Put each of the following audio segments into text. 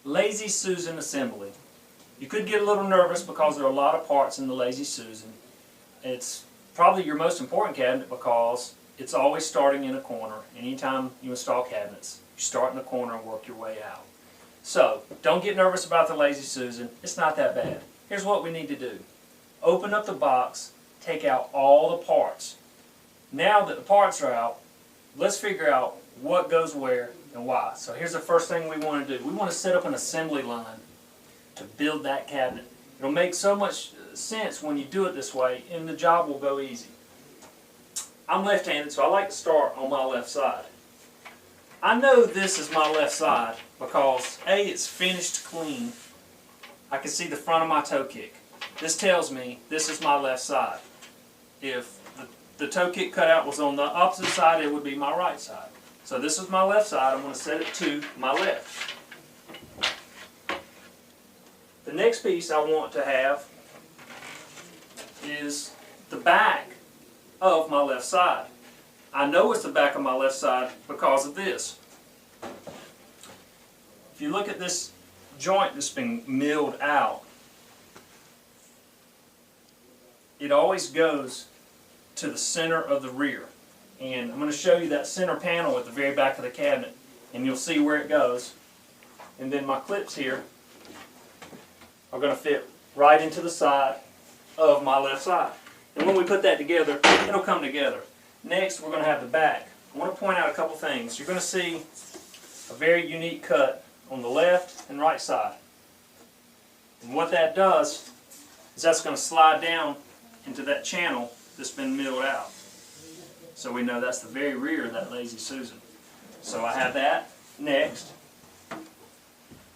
Lazy Susan assembly. You could get a little nervous because there are a lot of parts in the Lazy Susan. It's probably your most important cabinet because it's always starting in a corner. Anytime you install cabinets, you start in the corner and work your way out. So, don't get nervous about the Lazy Susan. It's not that bad. Here's what we need to do. Open up the box, take out all the parts. Now that the parts are out, let's figure out what goes where and why. So here's the first thing we want to do. We want to set up an assembly line to build that cabinet. It'll make so much sense when you do it this way, and the job will go easy. I'm left-handed, so I like to start on my left side. I know this is my left side because A, it's finished clean. I can see the front of my toe kick. This tells me this is my left side. If the toe kick cutout was on the opposite side, it would be my right side. So this is my left side. I'm going to set it to my left. The next piece I want to have is the back of my left side. I know it's the back of my left side because of this. If you look at this joint that's been milled out, it always goes to the center of the rear. And I'm going to show you that center panel at the very back of the cabinet, and you'll see where it goes. And then my clips here are going to fit right into the side of my left side. And when we put that together, it'll come together. Next, we're going to have the back. I want to point out a couple things. You're going to see a very unique cut on the left and right side. And what that does is that's going to slide down into that channel that's been milled out. So we know that's the very rear of that Lazy Susan. So I have that next.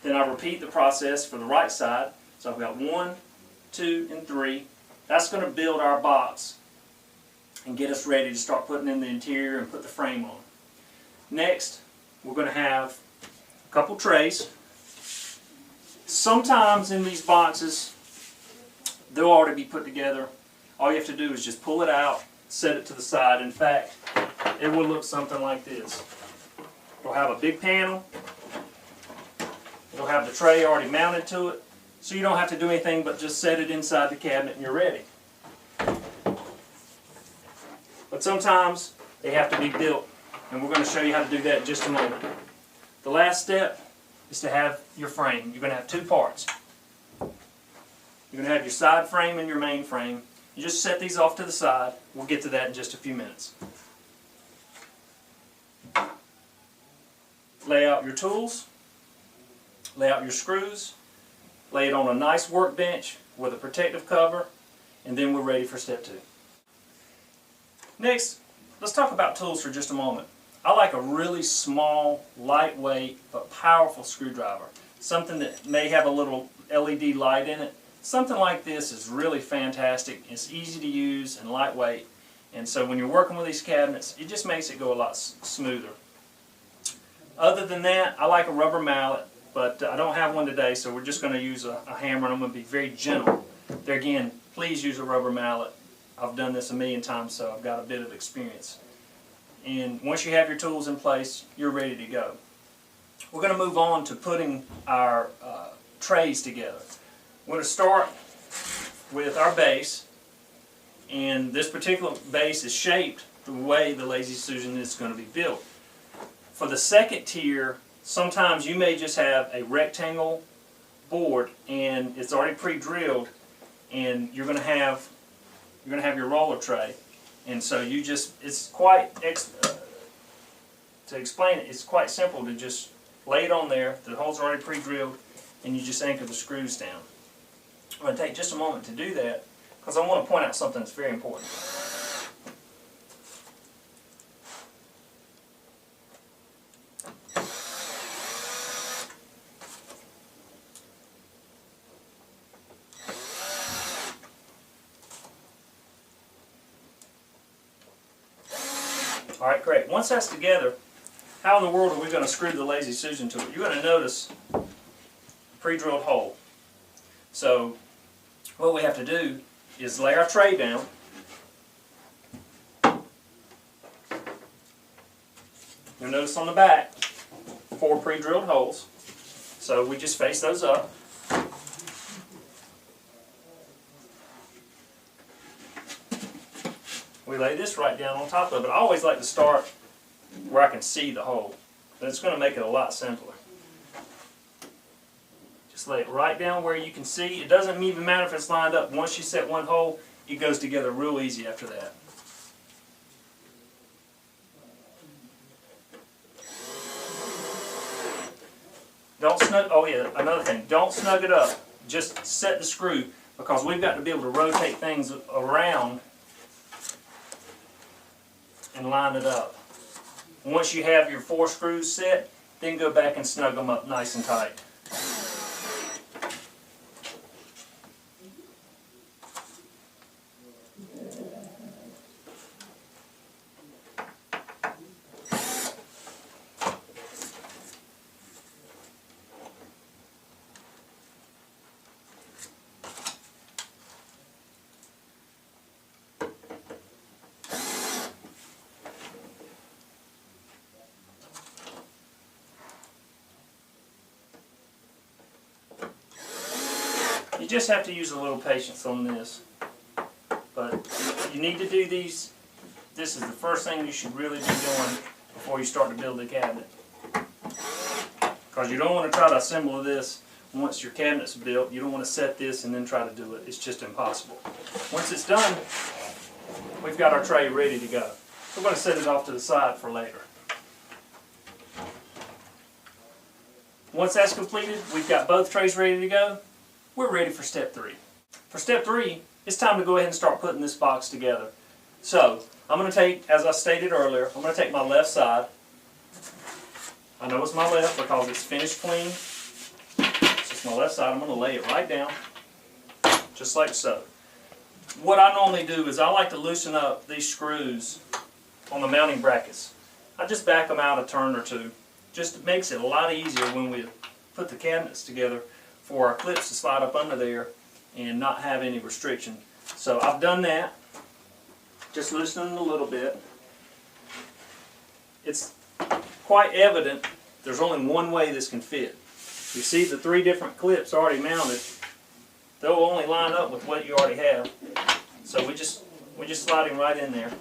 Then I repeat the process for the right side. So I've got 1, 2, and 3. That's going to build our box and get us ready to start putting in the interior and put the frame on. Next, we're going to have a couple trays. Sometimes in these boxes, they'll already be put together. All you have to do is just pull it out, set it to the side. In fact, it will look something like this. It'll have a big panel. It'll have the tray already mounted to it. So you don't have to do anything but just set it inside the cabinet and you're ready. But sometimes they have to be built, and we're going to show you how to do that in just a moment. The last step is to have your frame. You're going to have two parts. You're going to have your side frame and your main frame. You just set these off to the side. We'll get to that in just a few minutes. Lay out your tools. Lay out your screws. Lay it on a nice workbench with a protective cover, and then we're ready for step 2. Next, let's talk about tools for just a moment. I like a really small, lightweight, but powerful screwdriver. Something that may have a little LED light in it. Something like this is really fantastic. It's easy to use and lightweight. And so when you're working with these cabinets, it just makes it go a lot smoother. Other than that, I like a rubber mallet, but I don't have one today, so we're just going to use a hammer, and I'm going to be very gentle. There again, please use a rubber mallet. I've done this a million times, so I've got a bit of experience. And once you have your tools in place, you're ready to go. We're going to move on to putting our trays together. We're going to start with our base, and this particular base is shaped the way the Lazy Susan is going to be built. For the second tier, sometimes you may just have a rectangle board and it's already pre-drilled, and you're going to have your roller tray, and so you just, it's quite to explain it, it's quite simple to just lay it on there. The holes are already pre-drilled, and you just anchor the screws down. I'm going to take just a moment to do that because I want to point out something that's very important. Alright, great. Once that's together, how in the world are we going to screw the Lazy Susan to it? You're going to notice a pre-drilled hole. So what we have to do is lay our tray down. You'll notice on the back 4 pre-drilled holes. So we just face those up. We lay this right down on top of it. I always like to start where I can see the hole. That's going to make it a lot simpler. Just lay it right down where you can see. It doesn't even matter if it's lined up. Once you set one hole, it goes together real easy after that. Don't snug, oh yeah, another thing, don't snug it up. Just set the screw, because we've got to be able to rotate things around and line it up. Once you have your 4 screws set, then go back and snug them up nice and tight. You just have to use a little patience on this, but you need to do these. This is the first thing you should really be doing before you start to build the cabinet, because you don't want to try to assemble this once your cabinet's built. You don't want to set this and then try to do it. It's just impossible. Once it's done, we've got our tray ready to go. We're going to set it off to the side for later. Once that's completed, we've got both trays ready to go. We're ready for step 3. For step 3, it's time to go ahead and start putting this box together. So, I'm going to take, as I stated earlier, I'm going to take my left side. I know it's my left because it's finished clean. It's just my left side. I'm going to lay it right down, just like so. What I normally do is I like to loosen up these screws on the mounting brackets. I just back them out a turn or two. Just makes it a lot easier when we put the cabinets together, for our clips to slide up under there and not have any restriction. So I've done that, just loosening a little bit. It's quite evident there's only one way this can fit. You see the 3 different clips already mounted. They'll only line up with what you already have. So we just slide him right in there.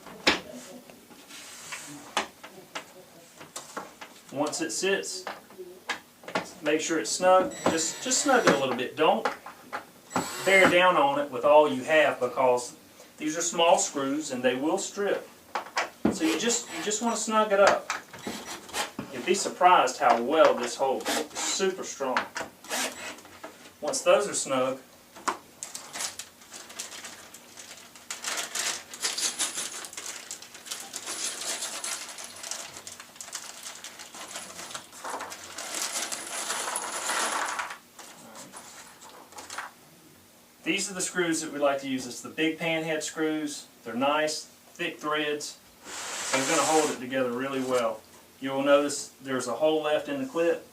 Once it sits, make sure it's snug. Just snug it a little bit. Don't bear down on it with all you have, because these are small screws and they will strip. So you just want to snug it up. You'd be surprised how well this holds. It's super strong. Once those are snug, these are the screws that we like to use. It's the big pan head screws. They're nice, thick threads. They're going to hold it together really well. You will notice there's a hole left in the clip.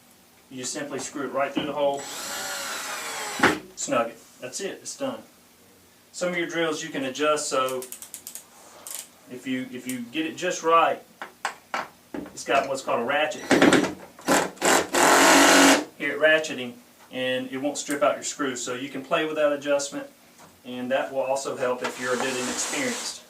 You just simply screw it right through the hole, snug it. That's it, it's done. Some of your drills you can adjust, so if you get it just right, it's got what's called a ratchet. Here at ratcheting, and it won't strip out your screws. So you can play with that adjustment, and that will also help if you're a bit inexperienced.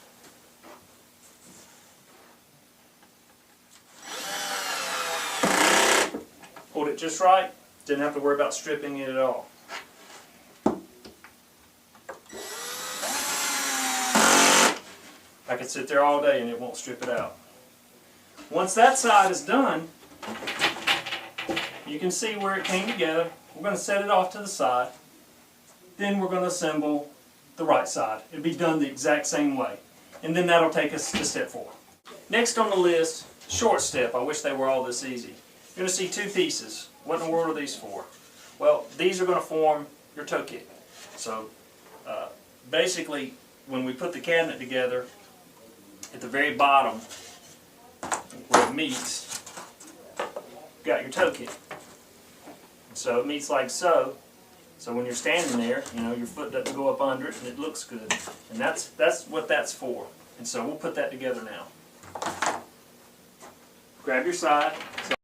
Pulled it just right, didn't have to worry about stripping it at all. I could sit there all day and it won't strip it out. Once that side is done, you can see where it came together. We're going to set it off to the side. Then we're going to assemble the right side. It'll be done the exact same way. And then that'll take us to step 4. Next on the list, short step. I wish they were all this easy. You're going to see 2 pieces. What in the world are these for? Well, these are going to form your toe kick. So basically, when we put the cabinet together, at the very bottom where it meets, you've got your toe kick. So it meets like so. So when you're standing there, you know, your foot doesn't go up under it and it looks good. And that's what that's for. And so we'll put that together now. Grab your side.